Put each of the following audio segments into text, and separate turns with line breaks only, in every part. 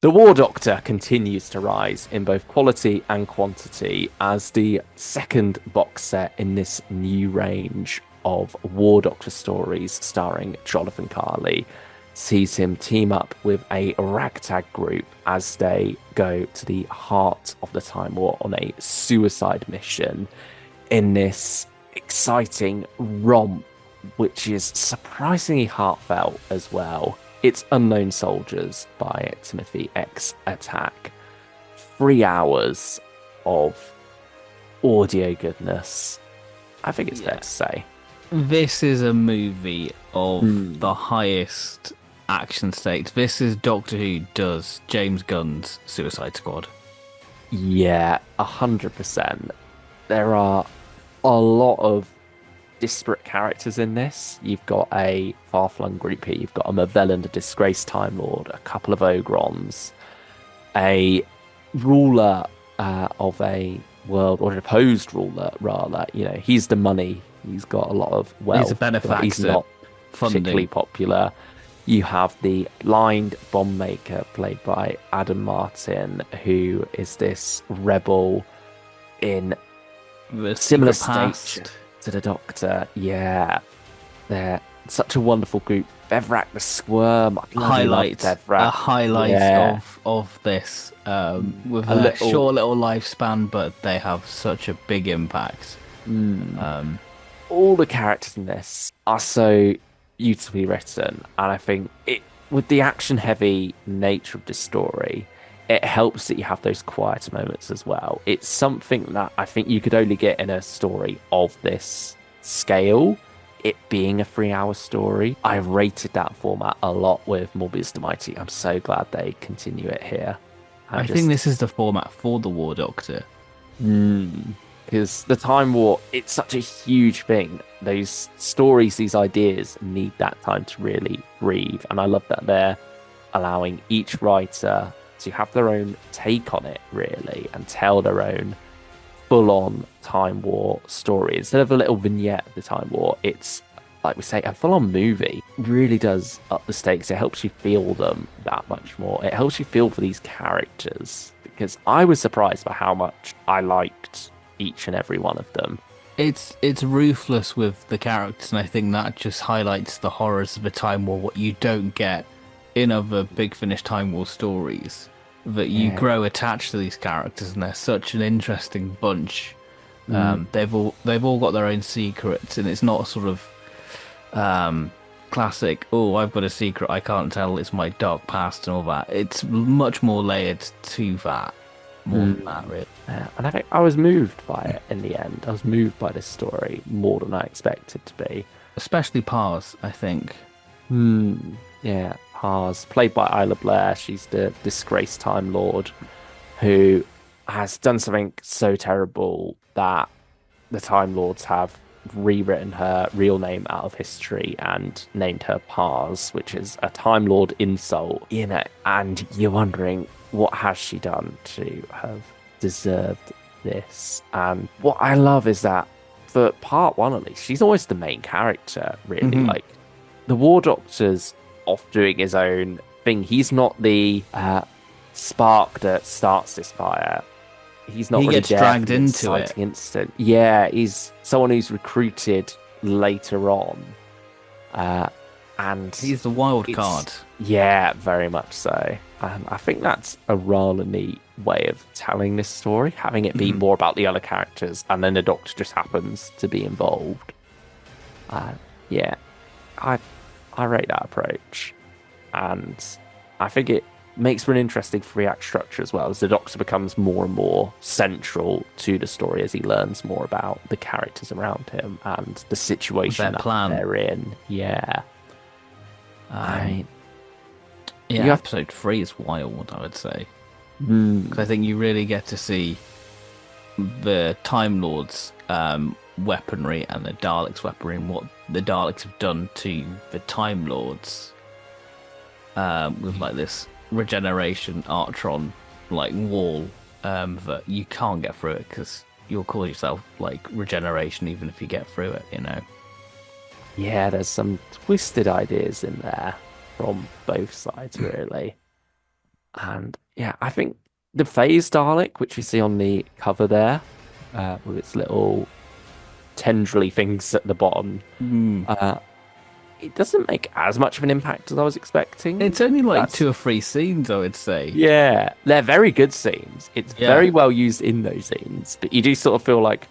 The War Doctor continues to rise in both quality and quantity as the second box set in this new range of War Doctor stories starring Jonathan Carley sees him team up with a ragtag group as they go to the heart of the Time War on a suicide mission in this exciting romp, which is surprisingly heartfelt as well. It's Unknown Soldiers by Timothy X. Attack. 3 hours of audio goodness. I think it's fair to say.
This is a movie of the highest action stakes. This is Doctor Who does James Gunn's Suicide Squad.
Yeah, 100%. There are a lot of disparate characters in this. You've got a far-flung group here. You've got a Mavellan, a disgraced Time Lord, a couple of Ogrons, a ruler of a world, or an opposed ruler, rather. You know, he's the money. He's got a lot of wealth.
He's a benefactor.
He's not particularly popular. You have the blind bomb maker, played by Adam Martin, who is this rebel in
The
similar
secret
state
past.
to the Doctor. Yeah, they're such a wonderful group. Bevrak the Squirm. I bloody love
Highlight
Bevrak.
a highlight
Yeah.
of this with
A
a
little-
short little lifespan, but they have such a big impact.
All the characters in this are so beautifully written, and I think it, with the action-heavy nature of the story, it helps that you have those quieter moments as well. It's something that I think you could only get in a story of this scale. It being a 3 hour story, I rated that format a lot with Morbius the Mighty. I'm so glad they continue it here.
I think this is the format for the War Doctor.
Because the Time War, it's such a huge thing. Those stories, these ideas need that time to really breathe. And I love that they're allowing each writer to have their own take on it, really, and tell their own full-on Time War story. Instead of a little vignette of the Time War, it's, like we say, a full-on movie. It really does up the stakes. It helps you feel them that much more. It helps you feel for these characters, because I was surprised by how much I liked each and every one of them.
It's ruthless with the characters, and I think that just highlights the horrors of a Time War, what you don't get in other Big Finish Time War stories. That you grow attached to these characters, and they're such an interesting bunch. They've all got their own secrets, and it's not sort of classic. Oh, I've got a secret I can't tell. It's my dark past and all that. It's much more layered to that. More than that, really.
And I think I was moved by it in the end. I was moved by this story more than I expected to be.
Especially Pars, I think.
Yeah, Pars, played by Isla Blair. She's the disgraced Time Lord who has done something so terrible that the Time Lords have rewritten her real name out of history and named her Pars, which is a Time Lord insult, you know, and you're wondering, what has she done to have deserved this? And what I love is that for part one, at least, she's always the main character, really. Like, the War Doctor's off doing his own thing. He's not the spark that starts this fire. He's not
He
really
gets
there
dragged
for the
into it.
inciting incident. Yeah, he's someone who's recruited later on. And
He's the wild
it's-
card.
Yeah, very much so. I think that's a rather neat way of telling this story, having it be more about the other characters, and then the Doctor just happens to be involved. Yeah, I rate that approach, and I think it makes for an interesting three-act structure as well, as the Doctor becomes more and more central to the story as he learns more about the characters around him and the situation
Their
that
plan.
they're in. Yeah. I mean,
Yeah,
you have-
episode 3 is wild, I would say. Because I think you really get to see the Time Lords' weaponry and the Daleks' weaponry and what the Daleks have done to the Time Lords with like this regeneration Artron like wall that you can't get through it because you'll call yourself like regeneration even if you get through it, you know.
Yeah, there's some twisted ideas in there from both sides, really. And yeah, I think the phase Dalek, which you see on the cover there, with its little tendrily things at the bottom,
Mm.
uh, it doesn't make as much of an impact as I was expecting.
It's only like
That's
2 or 3 scenes, I would say.
Yeah, they're very good scenes. It's
Yeah.
very well used in those scenes, but you do sort of feel like,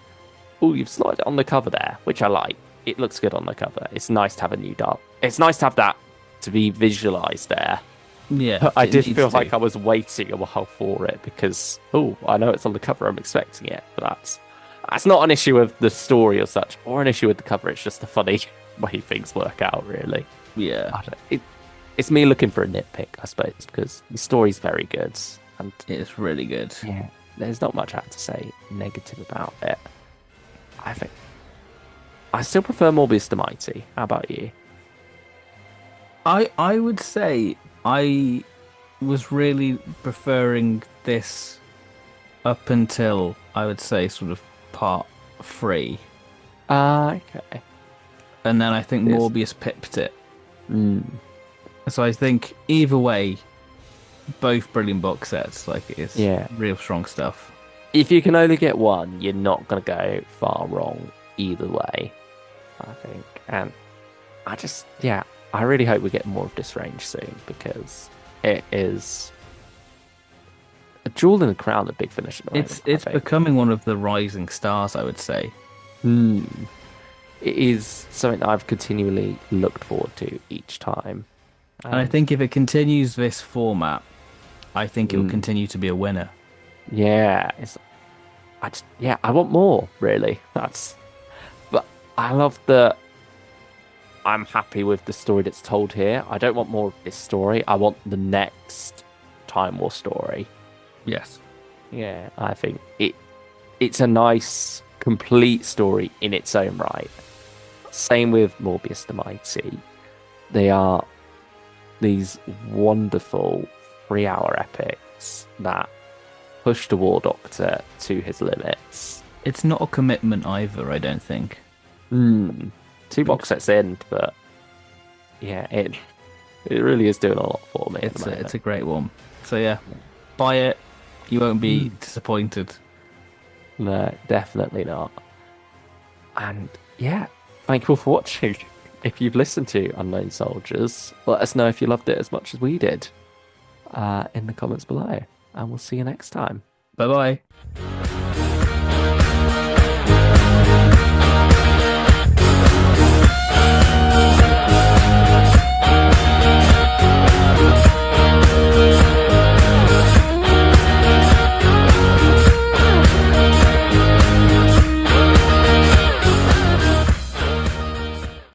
oh, you've slotted it on the cover there, which I like. It looks good on the cover. It's nice to have a new Dalek. It's nice to have that to be visualized there.
Yeah.
I
it
did
needs
feel
to.
like I was waiting a while for it because, oh, I know it's on the cover. I'm expecting it, but that's not an issue with the story or such, or an issue with the cover. It's just a funny way things work out, really.
Yeah.
It's me looking for a nitpick, I suppose, because the story's very good, and
It's really good.
yeah, there's not much I have to say negative about it. I think I still prefer Morbius the Mighty. How about you?
I would say I was really preferring this up until I would say sort of part 3.
Okay.
And then I think
Yes.
Morbius pipped it.
Mm.
So I think either way, both brilliant box sets. Like it's
Yeah.
real strong stuff.
If you can only get one, you're not going to go far wrong either way, I think. And I really hope we get more of this range soon because it is a jewel in the crown of Big Finish at the moment, I
It's
think.
becoming one of the rising stars, I would say.
Hmm. It is something that I've continually looked forward to each time.
And I think if it continues this format, I think it will
Mm.
continue to be a winner.
Yeah, I want more, really. But I love that I'm happy with the story that's told here. I don't want more of this story. I want the next Time War story.
Yes.
Yeah, I think it's a nice, complete story in its own right. Same with Morbius the Mighty. They are these wonderful 3-hour epics that push the War Doctor to his limits.
It's not a commitment either, I don't think.
Hmm. 2 box sets in, but yeah, it really is doing a lot for me at the moment.
It's a great one. So yeah, buy it. You won't be disappointed.
No, definitely not. And yeah, thank you all for watching. If you've listened to Unknown Soldiers, let us know if you loved it as much as we did in the comments below. And we'll see you next time.
Bye bye.